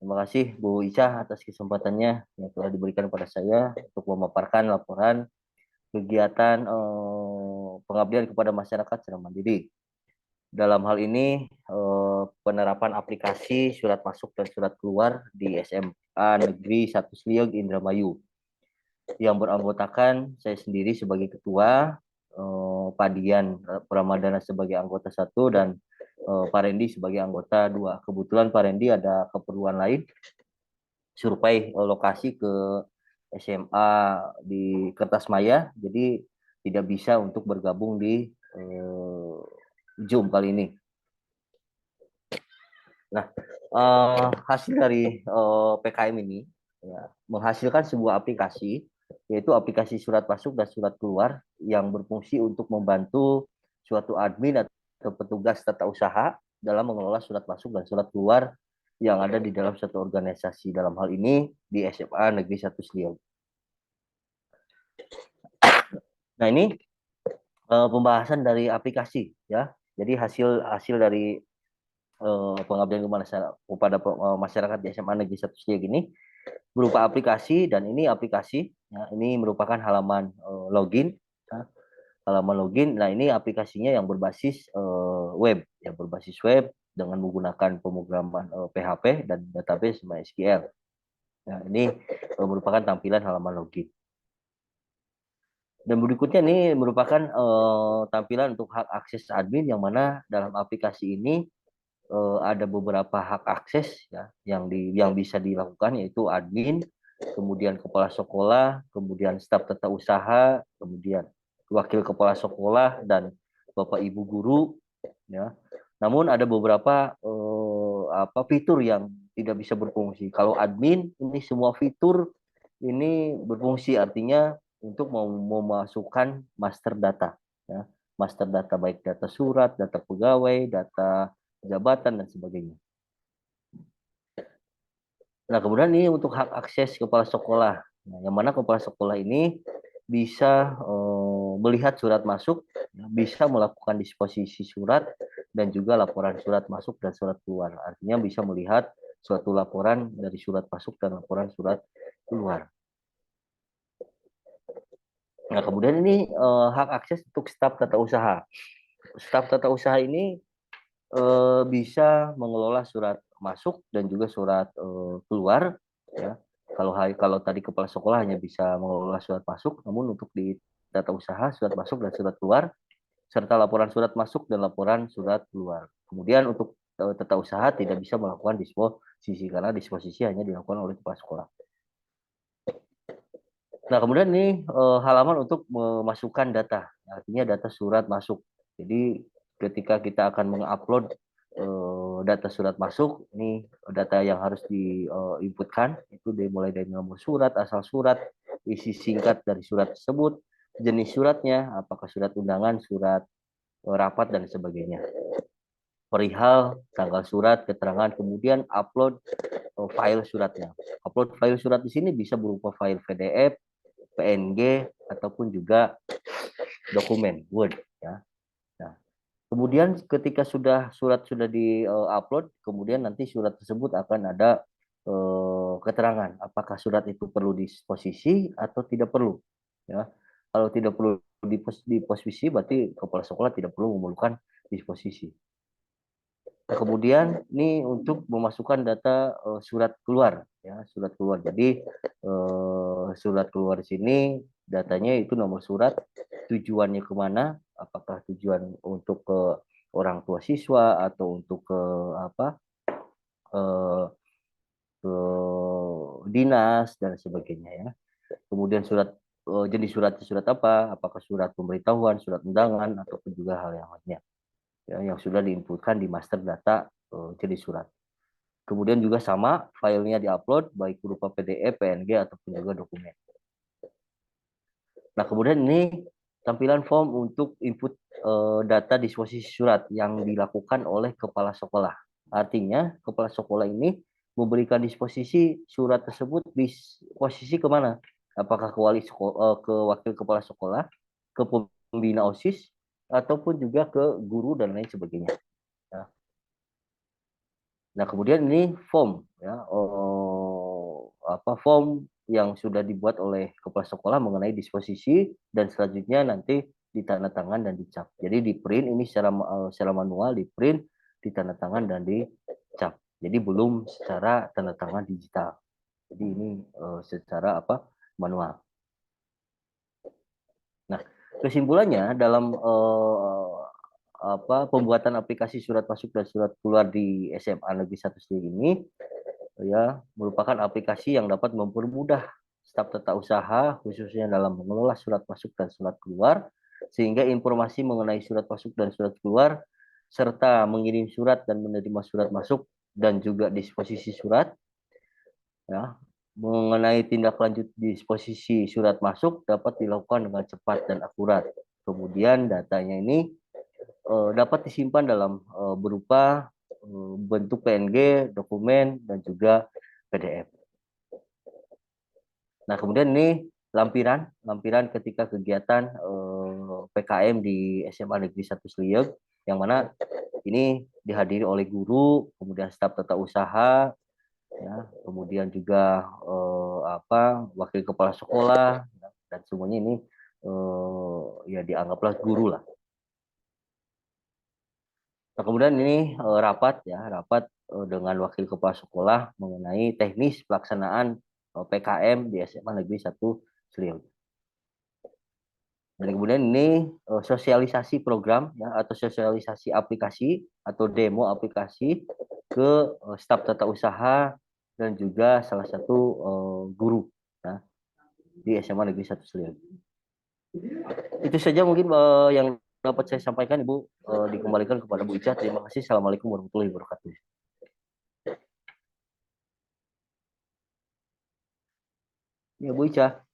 Terima kasih Bu Ica atas kesempatannya yang telah diberikan pada saya untuk memaparkan laporan kegiatan pengabdian kepada masyarakat secara mandiri. Dalam hal ini penerapan aplikasi surat masuk dan surat keluar di SMA Negeri 1 Sliog Indramayu yang beranggotakan saya sendiri sebagai ketua, Pak Dian Pramadana sebagai anggota 1 dan Pak Rendi sebagai anggota 2. Kebetulan Pak Rendi ada keperluan lain survei lokasi ke SMA di Kertasmaya, jadi tidak bisa untuk bergabung di Zoom kali ini. Nah, hasil dari PKM ini ya, menghasilkan sebuah aplikasi, yaitu aplikasi surat masuk dan surat keluar yang berfungsi untuk membantu suatu admin atau petugas tata usaha dalam mengelola surat masuk dan surat keluar yang ada di dalam satu organisasi, dalam hal ini di SMA Negeri 1 Sliau. Nah, ini pembahasan dari aplikasi ya. Jadi hasil dari pengabdian kepada masyarakat di SMA Negeri 1 Sliau ini berupa aplikasi, dan ini aplikasi ya, ini merupakan halaman login ya, halaman login. Nah, ini aplikasinya yang berbasis web ya, berbasis web dengan menggunakan pemrograman PHP dan database MySQL. Nah, ini merupakan tampilan halaman login. Dan berikutnya ini merupakan tampilan untuk hak akses admin, yang mana dalam aplikasi ini ada beberapa hak akses ya yang bisa dilakukan, yaitu admin, kemudian kepala sekolah, kemudian staf tata usaha, kemudian wakil kepala sekolah dan Bapak Ibu guru ya. Namun ada beberapa fitur yang tidak bisa berfungsi. Kalau admin ini semua fitur ini berfungsi, artinya untuk memasukkan master data ya. Master data baik data surat, data pegawai, data jabatan dan sebagainya. Nah, kemudian ini untuk hak akses kepala sekolah. Nah, yang mana kepala sekolah ini bisa melihat surat masuk, bisa melakukan disposisi surat, dan juga laporan surat masuk dan surat keluar. Artinya bisa melihat suatu laporan dari surat masuk dan laporan surat keluar. Nah, kemudian ini hak akses untuk staf tata usaha. Staf tata usaha ini bisa mengelola surat masuk dan juga surat keluar ya. Kalau tadi kepala sekolah hanya bisa mengelola surat masuk, namun untuk di tata usaha surat masuk dan surat keluar serta laporan surat masuk dan laporan surat keluar. Kemudian untuk tata usaha tidak bisa melakukan disposisi karena disposisi hanya dilakukan oleh kepala sekolah. Nah, kemudian ini halaman untuk memasukkan data, artinya data surat masuk. Jadi ketika kita akan mengupload data surat masuk, ini data yang harus diinputkan itu dimulai dari nomor surat, asal surat, isi singkat dari surat tersebut, jenis suratnya, apakah surat undangan, surat rapat dan sebagainya. Perihal tanggal surat, keterangan, kemudian upload file suratnya. Upload file surat di sini bisa berupa file PDF, PNG, ataupun juga dokumen Word ya. Nah, kemudian ketika surat sudah di-upload, kemudian nanti surat tersebut akan ada keterangan apakah surat itu perlu disposisi atau tidak perlu ya. Kalau tidak perlu disposisi, berarti kepala sekolah tidak perlu memerlukan disposisi. Nah, kemudian ini untuk memasukkan data surat keluar ya, surat keluar. Jadi surat keluar di sini datanya itu nomor surat, tujuannya kemana, apakah tujuan untuk ke orang tua siswa atau untuk ke apa eh, ke dinas dan sebagainya ya. Kemudian jenis surat apa, apakah surat pemberitahuan, surat undangan, ataupun juga hal yang lainnya ya, yang sudah diinputkan di master data jenis surat. Kemudian juga sama, filenya diupload baik berupa PDF, PNG, ataupun juga dokumen. Nah, kemudian ini tampilan form untuk input data disposisi surat yang dilakukan oleh kepala sekolah. Artinya, kepala sekolah ini memberikan disposisi surat tersebut di posisi kemana? Apakah ke wakil kepala sekolah, ke pembina OSIS, ataupun juga ke guru dan lain sebagainya. Nah, Nah, kemudian ini form ya, form yang sudah dibuat oleh kepala sekolah mengenai disposisi dan selanjutnya nanti ditandatangan dan dicap. Jadi di print ini secara manual, di print, ditandatangan dan dicap. Jadi belum secara tanda tangan digital. Jadi ini secara manual. Nah, kesimpulannya dalam pembuatan aplikasi surat masuk dan surat keluar di SMA Negeri 1 Slieu ini ya merupakan aplikasi yang dapat mempermudah staf tata usaha khususnya dalam mengelola surat masuk dan surat keluar sehingga informasi mengenai surat masuk dan surat keluar serta mengirim surat dan menerima surat masuk dan juga disposisi surat ya mengenai tindak lanjut disposisi surat masuk dapat dilakukan dengan cepat dan akurat. Kemudian datanya ini dapat disimpan dalam berupa bentuk PNG, dokumen, dan juga PDF. Nah, kemudian ini lampiran ketika kegiatan PKM di SMA Negeri 1 Slieu, yang mana ini dihadiri oleh guru, kemudian staf tata usaha, ya, kemudian juga wakil kepala sekolah, dan semuanya ini ya dianggaplah guru lah. Nah, kemudian ini rapat dengan wakil kepala sekolah mengenai teknis pelaksanaan PKM di SMA Negeri 1 Slieu. Dan kemudian ini sosialisasi program ya atau sosialisasi aplikasi atau demo aplikasi ke staf tata usaha dan juga salah satu guru ya, di SMA Negeri 1 Slieu. Itu saja mungkin yang dapat saya sampaikan, Ibu. Dikembalikan kepada Bu Ica. Terima kasih. Assalamualaikum warahmatullahi wabarakatuh. Ya, Bu Ica.